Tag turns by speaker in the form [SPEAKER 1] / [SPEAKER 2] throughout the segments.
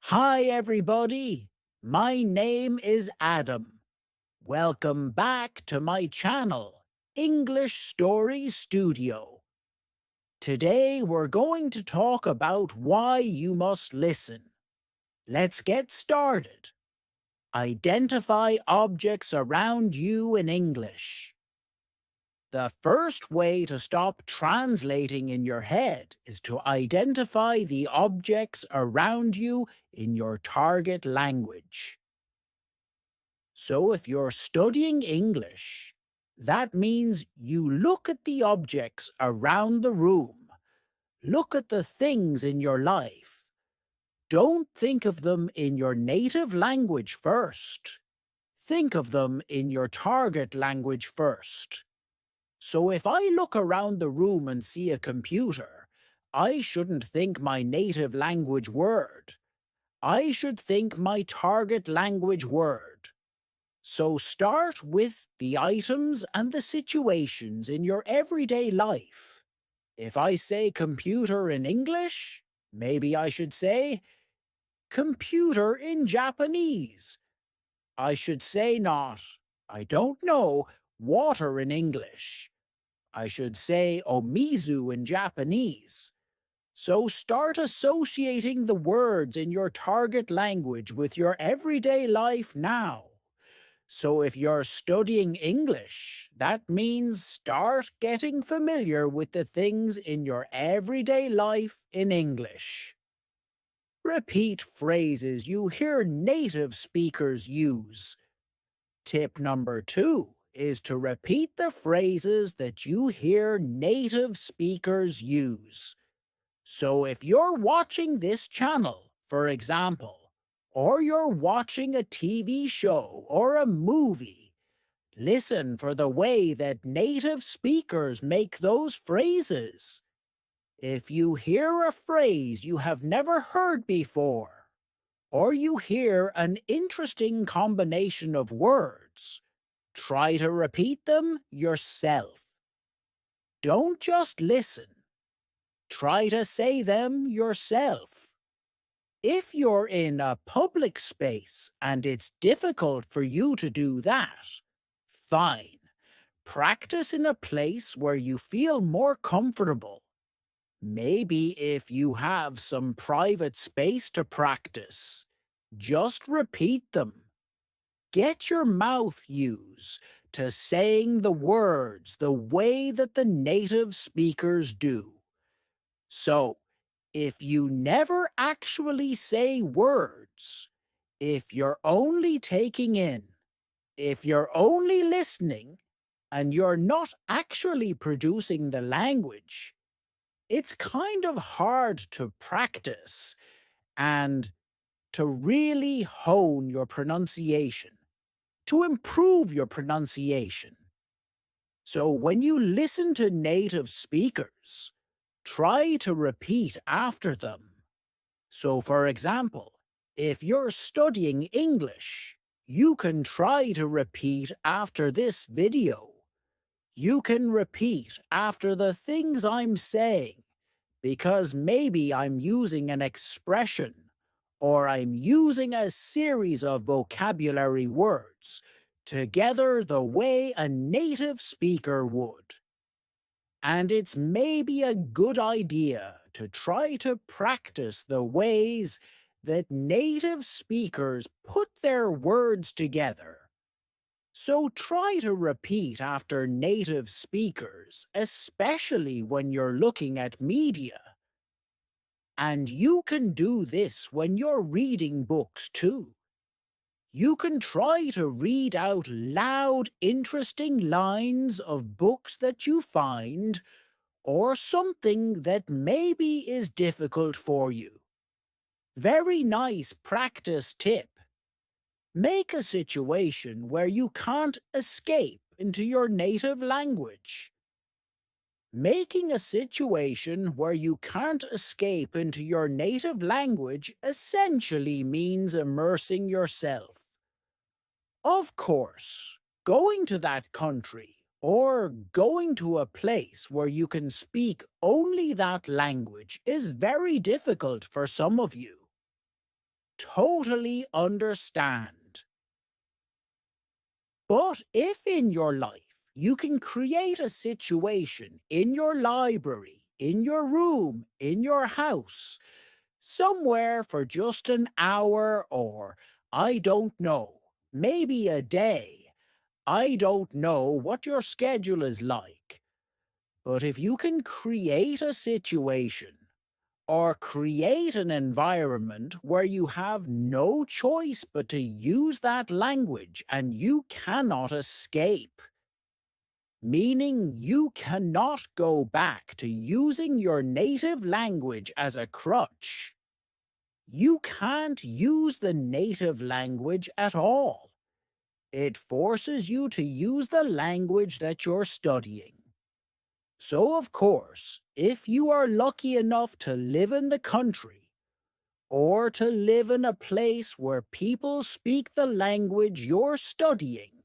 [SPEAKER 1] Hi, everybody. My name is Adam. Welcome back to my channel, English Story Studio. Today we're going to talk about why you must listen. Let's get started. Identify objects around you in English. The first way to stop translating in your head is to identify the objects around you in your target language. So if you're studying English, that means you look at the objects around the room. Look at the things in your life. Don't think of them in your native language first. Think of them in your target language first. So if I look around the room and see a computer, I shouldn't think my native language word. I should think my target language word. So start with the items and the situations in your everyday life. If I say computer in English, maybe I should say computer in Japanese. I should say not, I don't know, water in English. I should say omizu in Japanese. So start associating the words in your target language with your everyday life now. So if you're studying English, that means start getting familiar with the things in your everyday life in English. Repeat phrases you hear native speakers use. Tip number 2 is to repeat the phrases that you hear native speakers use. So if you're watching this channel, for example, or you're watching a TV show or a movie, listen for the way that native speakers make those phrases. If you hear a phrase you have never heard before, or you hear an interesting combination of words, try to repeat them yourself. Don't just listen. Try to say them yourself. If you're in a public space and it's difficult for you to do that, fine. Practice in a place where you feel more comfortable. Maybe if you have some private space to practice, just repeat them. Get your mouth used to saying the words the way that the native speakers do. So, if you never actually say words, if you're only taking in, if you're only listening, and you're not actually producing the language, it's kind of hard to practice and to really hone your pronunciation, to improve your pronunciation. So when you listen to native speakers, try to repeat after them. So for example, if you're studying English, you can try to repeat after this video. You can repeat after the things I'm saying, because maybe I'm using an expression, or I'm using a series of vocabulary words, together the way a native speaker would. And it's maybe a good idea to try to practice the ways that native speakers put their words together. So try to repeat after native speakers, especially when you're looking at media. And you can do this when you're reading books too. You can try to read out loud, interesting lines of books that you find, or something that maybe is difficult for you. Very nice practice tip. Make a situation where you can't escape into your native language. Making a situation where you can't escape into your native language essentially means immersing yourself. Of course, going to that country or going to a place where you can speak only that language is very difficult for some of you. totally understand. But if in your life you can create a situation in your library, in your room, in your house, somewhere for just an hour or, I don't know, maybe a day, I don't know what your schedule is like, but if you can create a situation or create an environment where you have no choice but to use that language and you cannot escape, meaning you cannot go back to using your native language as a crutch. You can't use the native language at all. It forces you to use the language that you're studying. So, of course, if you are lucky enough to live in the country, or to live in a place where people speak the language you're studying,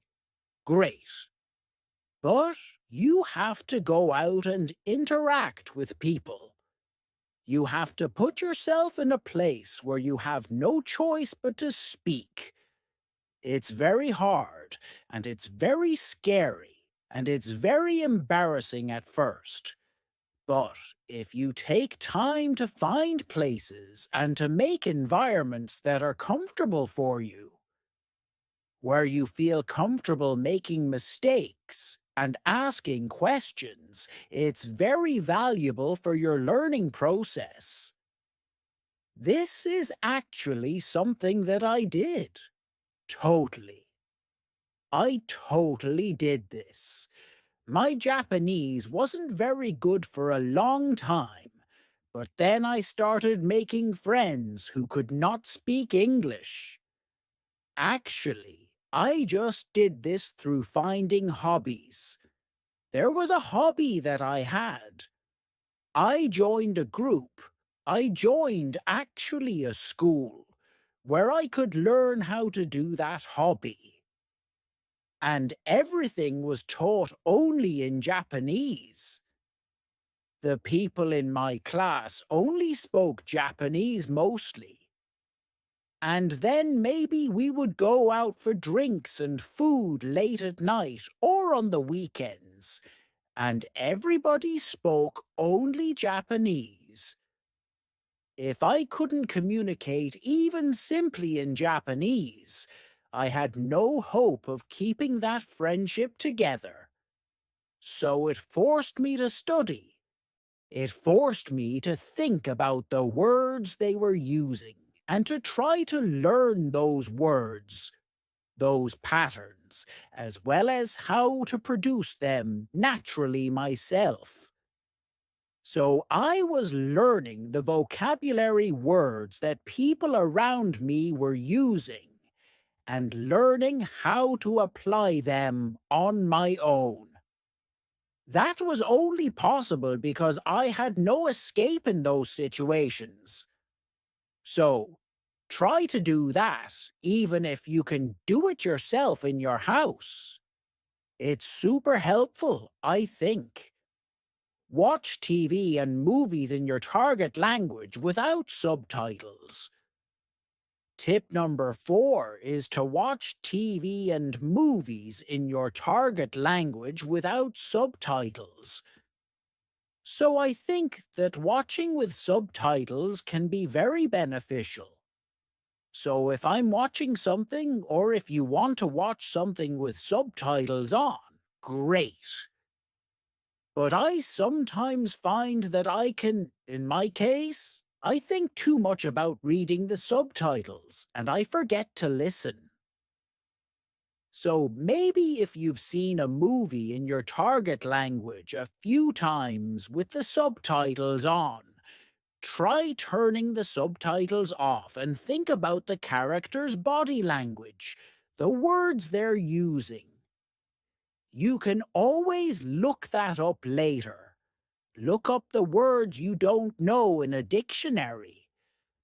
[SPEAKER 1] great. But you have to go out and interact with people. You have to put yourself in a place where you have no choice but to speak. It's very hard, and it's very scary, and it's very embarrassing at first. But if you take time to find places and to make environments that are comfortable for you, where you feel comfortable making mistakes and asking questions, it's very valuable for your learning process. This is actually something that I did. Totally. I totally did this. My Japanese wasn't very good for a long time, but then I started making friends who could not speak English. Actually, I just did this through finding hobbies. There was a hobby that I had. I joined a group. I joined actually a school where I could learn how to do that hobby. And everything was taught only in Japanese. The people in my class only spoke Japanese mostly. And then maybe we would go out for drinks and food late at night or on the weekends, and everybody spoke only Japanese. If I couldn't communicate even simply in Japanese, I had no hope of keeping that friendship together. So it forced me to study. It forced me to think about the words they were using and to try to learn those words, those patterns, as well as how to produce them naturally myself. So I was learning the vocabulary words that people around me were using and learning how to apply them on my own. That was only possible because I had no escape in those situations. So, try to do that, even if you can do it yourself in your house. It's super helpful, I think. Watch TV and movies in your target language without subtitles. Tip number 4 is to watch TV and movies in your target language without subtitles. So I think that watching with subtitles can be very beneficial. So if I'm watching something, or if you want to watch something with subtitles on, great. But I sometimes find that in my case, I think too much about reading the subtitles, and I forget to listen. So maybe if you've seen a movie in your target language a few times with the subtitles on, try turning the subtitles off and think about the character's body language, the words they're using. You can always look that up later. Look up the words you don't know in a dictionary,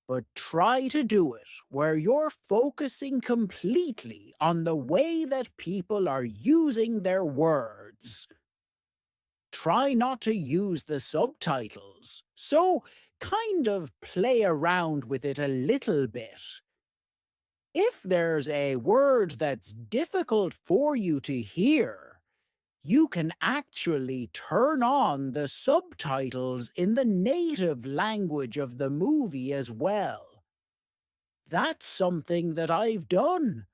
[SPEAKER 1] but try to do it where you're focusing completely on the way that people are using their words. Try not to use the subtitles, so kind of play around with it a little bit. If there's a word that's difficult for you to hear, you can actually turn on the subtitles in the native language of the movie as well. That's something that I've done.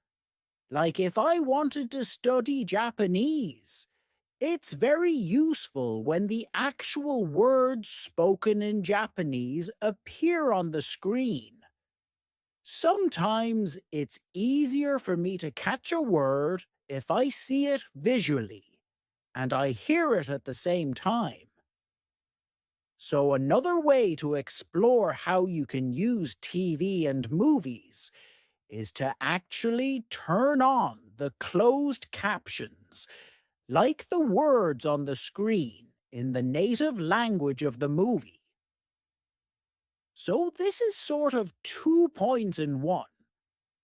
[SPEAKER 1] Like if I wanted to study Japanese, it's very useful when the actual words spoken in Japanese appear on the screen. Sometimes it's easier for me to catch a word if I see it visually and I hear it at the same time. So, another way to explore how you can use TV and movies is to actually turn on the closed captions, like the words on the screen in the native language of the movie. So, this is sort of 2 points in one.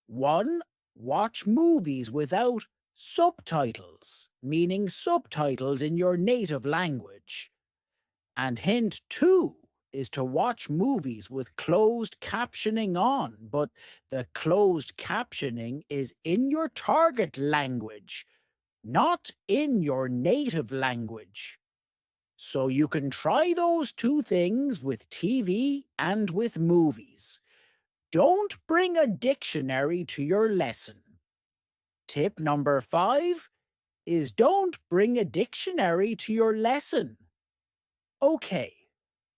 [SPEAKER 1] One, watch movies without subtitles, meaning subtitles in your native language. And hint two is to watch movies with closed captioning on, but the closed captioning is in your target language, not in your native language. So you can try those two things with TV and with movies. Don't bring a dictionary to your lesson. Tip number 5 is don't bring a dictionary to your lesson. Okay,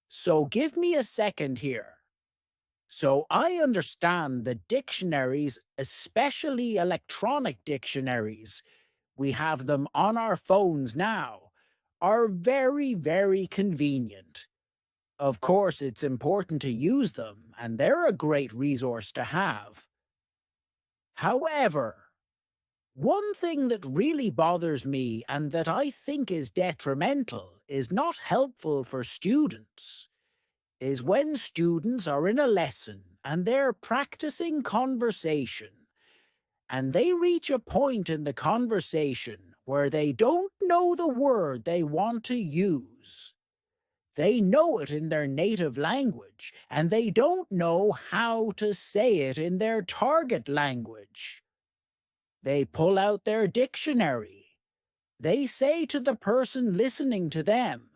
[SPEAKER 1] so give me a second here. So I understand that dictionaries, especially electronic dictionaries, we have them on our phones now, are very, very convenient. Of course, it's important to use them, and they're a great resource to have. However, one thing that really bothers me and that I think is detrimental, is not helpful for students, is when students are in a lesson and they're practicing conversation, and they reach a point in the conversation where they don't know the word they want to use. They know it in their native language, and they don't know how to say it in their target language. They pull out their dictionary. They say to the person listening to them,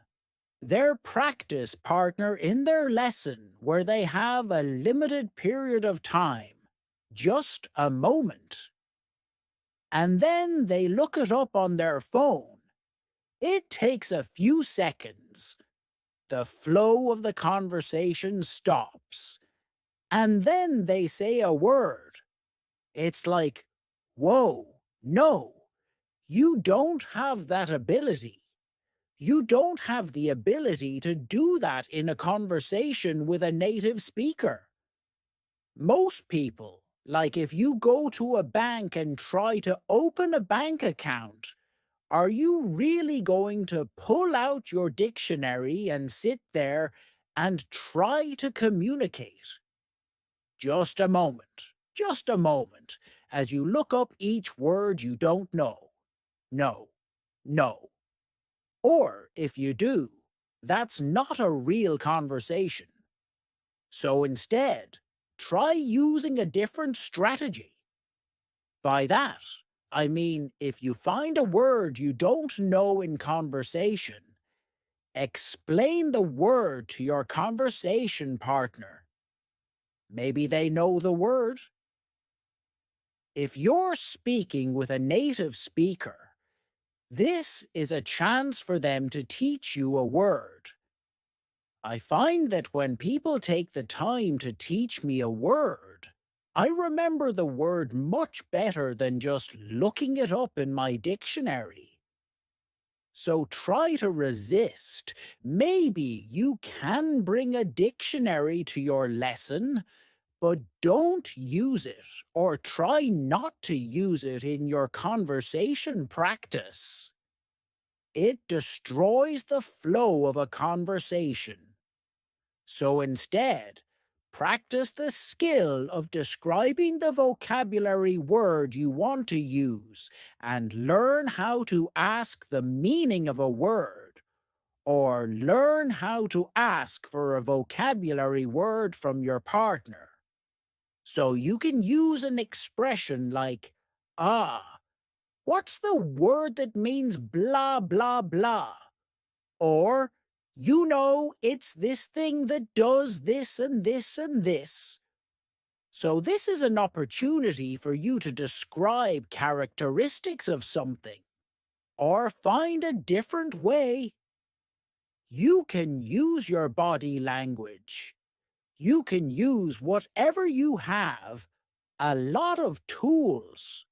[SPEAKER 1] their practice partner in their lesson where they have a limited period of time, just a moment. And then they look it up on their phone. It takes a few seconds. The flow of the conversation stops. And then they say a word. It's like, whoa, no, you don't have that ability. You don't have the ability to do that in a conversation with a native speaker. Most people, like if you go to a bank and try to open a bank account, are you really going to pull out your dictionary and sit there and try to communicate? Just a moment, as you look up each word you don't know. No, no. Or, if you do, that's not a real conversation. So instead, try using a different strategy. By that, I mean if you find a word you don't know in conversation, explain the word to your conversation partner. Maybe they know the word. If you're speaking with a native speaker, this is a chance for them to teach you a word. I find that when people take the time to teach me a word, I remember the word much better than just looking it up in my dictionary. So try to resist. Maybe you can bring a dictionary to your lesson, but don't use it or try not to use it in your conversation practice. It destroys the flow of a conversation. So instead, practice the skill of describing the vocabulary word you want to use and learn how to ask the meaning of a word, or learn how to ask for a vocabulary word from your partner. So you can use an expression like, ah, what's the word that means blah, blah, blah? Or, it's this thing that does this and this and this. So this is an opportunity for you to describe characteristics of something, or find a different way. You can use your body language. You can use whatever you have, a lot of tools.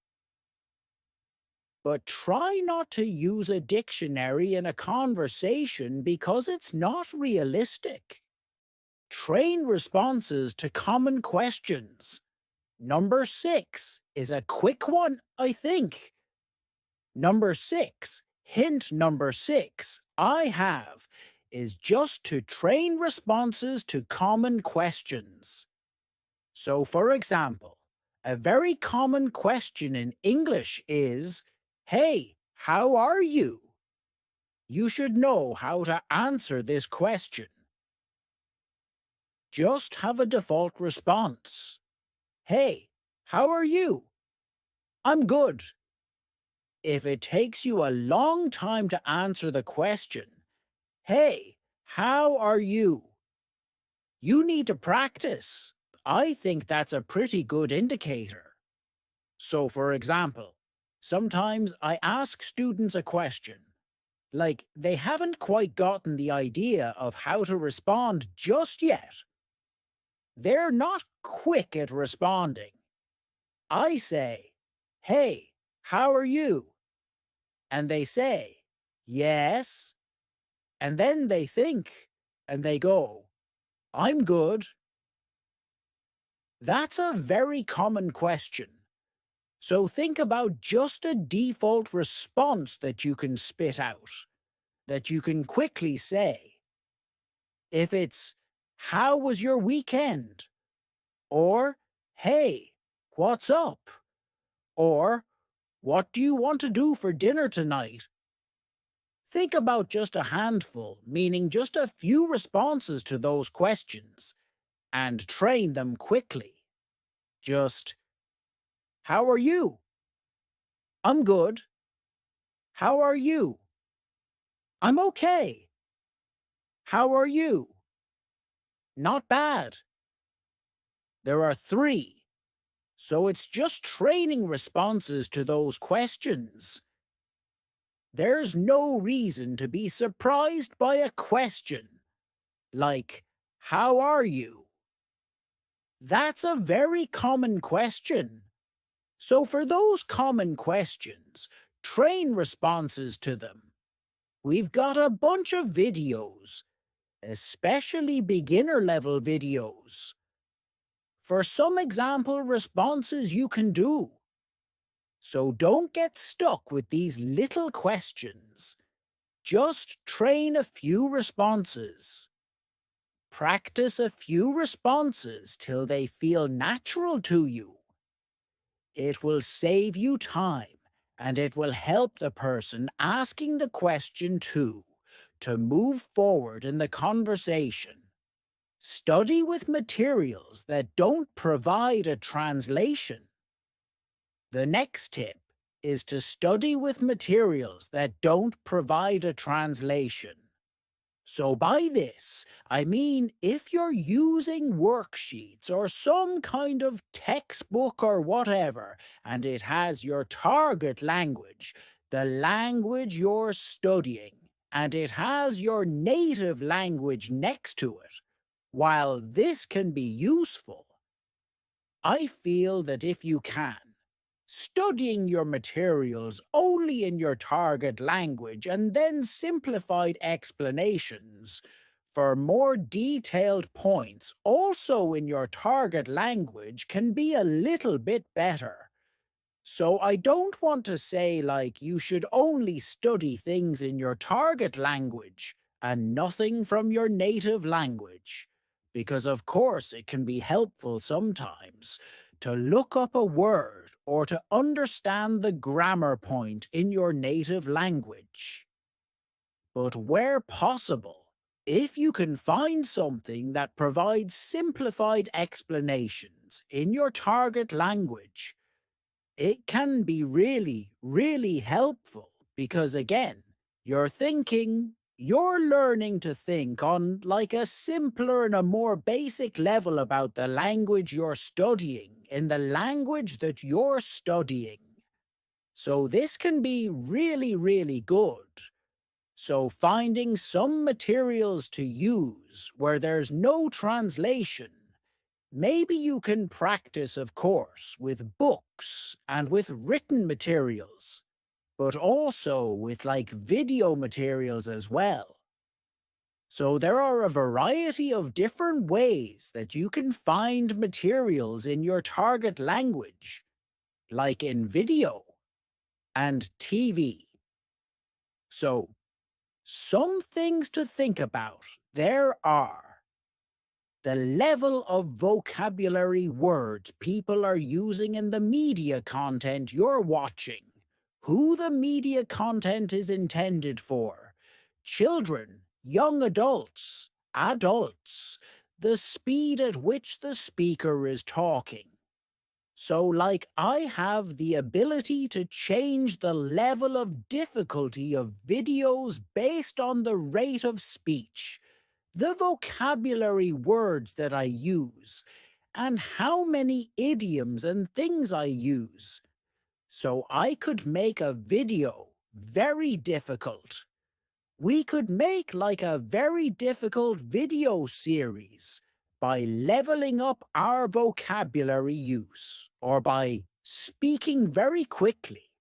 [SPEAKER 1] But try not to use a dictionary in a conversation because it's not realistic. Train responses to common questions. Number 6 is a quick one, I think. Number 6, hint number 6, I have, is just to train responses to common questions. So, for example, a very common question in English is, "Hey, how are you?" You should know how to answer this question. Just have a default response. "Hey, how are you?" "I'm good." If it takes you a long time to answer the question, "Hey, how are you?" you need to practice. I think that's a pretty good indicator. So, for example, sometimes I ask students a question, like they haven't quite gotten the idea of how to respond just yet. They're not quick at responding. I say, "Hey, how are you?" And they say, "Yes." And then they think, and they go, "I'm good." That's a very common question. So think about just a default response that you can spit out, that you can quickly say. If it's, "How was your weekend?" Or, "Hey, what's up?" Or, "What do you want to do for dinner tonight?" Think about just a handful, meaning just a few responses to those questions, and train them quickly. Just, "How are you?" "I'm good." "How are you?" "I'm okay." "How are you?" "Not bad." There are 3, so it's just training responses to those questions. There's no reason to be surprised by a question, like, "How are you?" That's a very common question. So for those common questions, train responses to them. We've got a bunch of videos, especially beginner-level videos. For some example responses you can do. So don't get stuck with these little questions. Just train a few responses. Practice a few responses till they feel natural to you. It will save you time, and it will help the person asking the question too, to move forward in the conversation. Study with materials that don't provide a translation. The next tip is to study with materials that don't provide a translation. So by this, I mean if you're using worksheets or some kind of textbook or whatever, and it has your target language, the language you're studying, and it has your native language next to it, while this can be useful, I feel that if you can, studying your materials only in your target language and then simplified explanations for more detailed points also in your target language can be a little bit better. So I don't want to say like you should only study things in your target language and nothing from your native language, because of course it can be helpful sometimes to look up a word or to understand the grammar point in your native language. But where possible, if you can find something that provides simplified explanations expressions in your target language, it can be really, really helpful because, again, you're learning to think on like a simpler and a more basic level about the language you're studying in the language that you're studying. So this can be really, really good. So finding some materials to use where there's no translation. Maybe you can practice, of course, with books and with written materials, but also with like video materials as well. So there are a variety of different ways that you can find materials in your target language, like in video and TV. So some things to think about there are the level of vocabulary words people are using in the media content you're watching, who the media content is intended for, children, young adults, adults, the speed at which the speaker is talking. So, like, I have the ability to change the level of difficulty of videos based on the rate of speech, the vocabulary words that I use, and how many idioms and things I use. So I could make a video very difficult. We could make like a very difficult video series by leveling up our vocabulary use, or by speaking very quickly,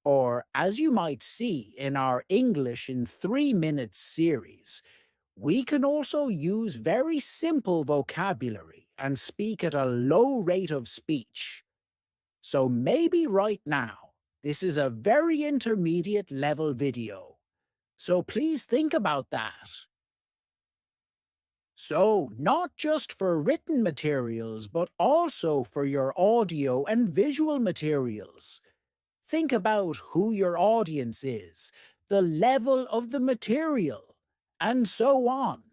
[SPEAKER 1] or as you might see in our English in 3 minutes series, we can also use very simple vocabulary and speak at a low rate of speech. So maybe right now, this is a very intermediate level video. So please think about that. So, not just for written materials, but also for your audio and visual materials. Think about who your audience is, the level of the material, and so on.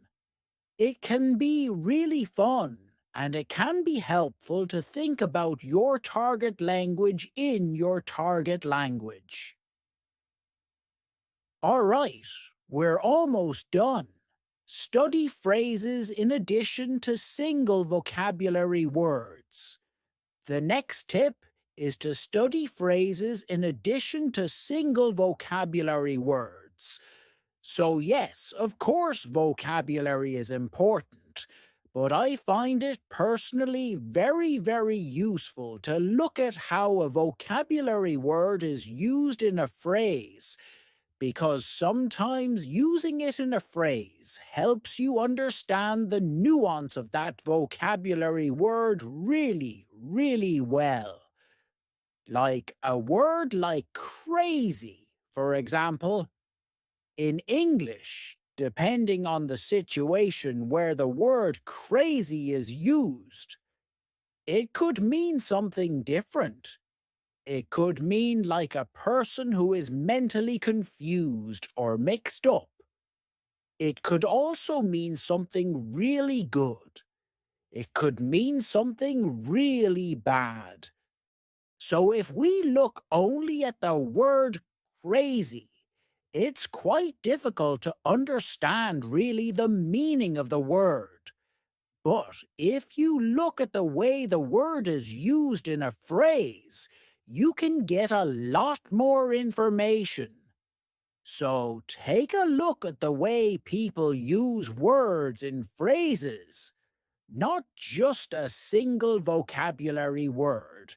[SPEAKER 1] It can be really fun, and it can be helpful to think about your target language in your target language. All right, we're almost done. Study phrases in addition to single vocabulary words. The next tip is to study phrases in addition to single vocabulary words. So yes, of course vocabulary is important, but I find it personally very, very useful to look at how a vocabulary word is used in a phrase, because sometimes using it in a phrase helps you understand the nuance of that vocabulary word really, really well. Like a word like crazy, for example. In English, depending on the situation where the word crazy is used, it could mean something different. It could mean like a person who is mentally confused or mixed up. It could also mean something really good. It could mean something really bad. So if we look only at the word crazy, it's quite difficult to understand really the meaning of the word. But if you look at the way the word is used in a phrase, you can get a lot more information. So take a look at the way people use words in phrases, not just a single vocabulary word.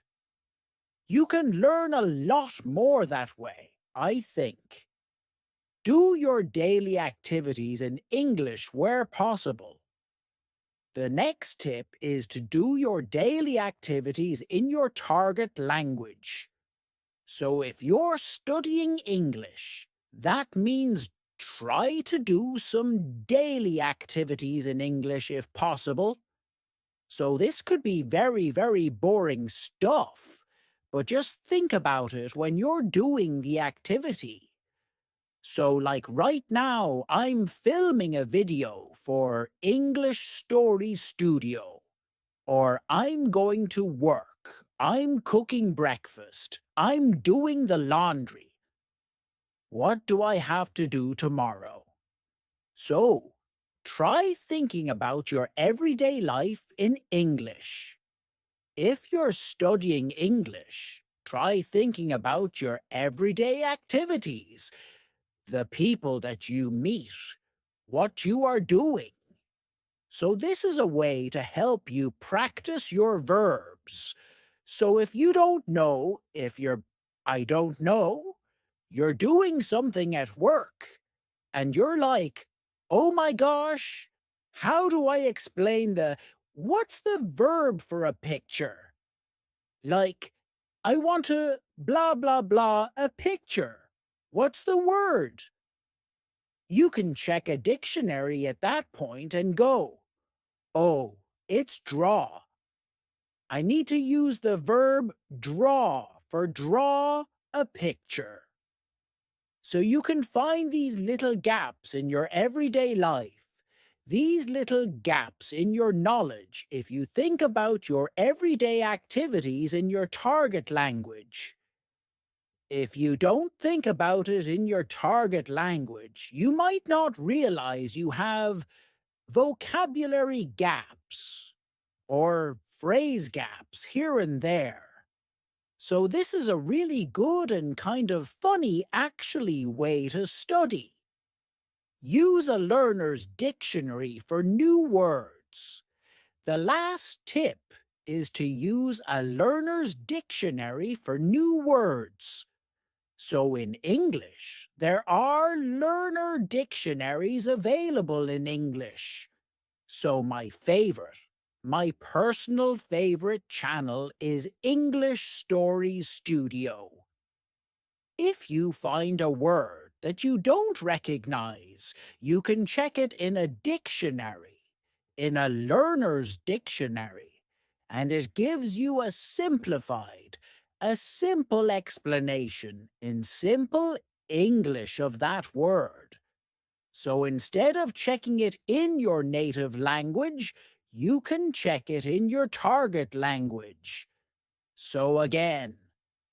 [SPEAKER 1] You can learn a lot more that way, I think. Do your daily activities in English where possible. The next tip is to do your daily activities in your target language. So if you're studying English, that means try to do some daily activities in English if possible. So this could be very, very boring stuff, but just think about it when you're doing the activity. So like right now, I'm filming a video for English Story Studio. Or I'm going to work. I'm cooking breakfast. I'm doing the laundry. What do I have to do tomorrow? So, try thinking about your everyday life in English. If you're studying English, try thinking about your everyday activities, the people that you meet, what you are doing. So this is a way to help you practice your verbs. So if you don't know, if you're, I don't know, you're doing something at work, and you're like, oh my gosh, how do I explain what's the verb for a picture? Like, I want to blah blah blah a picture. What's the word? You can check a dictionary at that point and go, oh, it's draw. I need to use the verb draw for draw a picture. So you can find these little gaps in your everyday life, these little gaps in your knowledge if you think about your everyday activities in your target language. If you don't think about it in your target language, you might not realize you have vocabulary gaps or phrase gaps here and there. So this is a really good and kind of funny actually way to study. Use a learner's dictionary for new words. The last tip is to use a learner's dictionary for new words. So in English, there are learner dictionaries available in English. So my personal favorite channel is English Stories Studio. If you find a word that you don't recognize, you can check it in a dictionary, in a learner's dictionary, and it gives you a simple explanation in simple English of that word. So instead of checking it in your native language, you can check it in your target language. So again,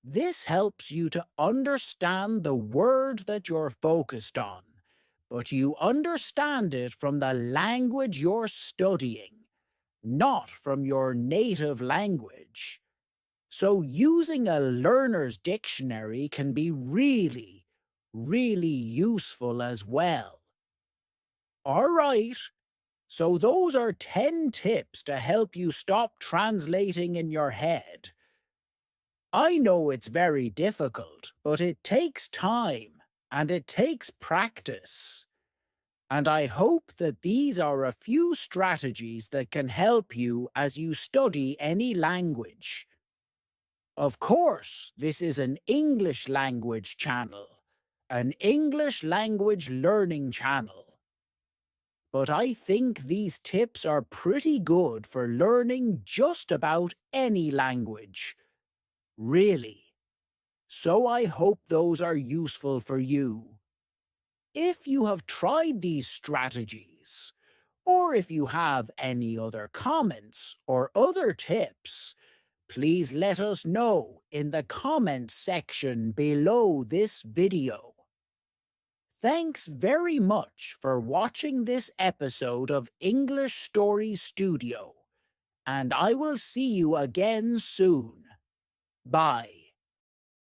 [SPEAKER 1] this helps you to understand the word that you're focused on, but you understand it from the language you're studying, not from your native language. So using a learner's dictionary can be really, really useful as well. All right, so those are 10 tips to help you stop translating in your head. I know it's very difficult, but it takes time and it takes practice. And I hope that these are a few strategies that can help you as you study any language. Of course, this is an English language channel, an English language learning channel. But I think these tips are pretty good for learning just about any language. Really. So I hope those are useful for you. If you have tried these strategies, or if you have any other comments or other tips, please let us know in the comments section below this video. Thanks very much for watching this episode of English Stories Studio, and I will see you again soon. Bye.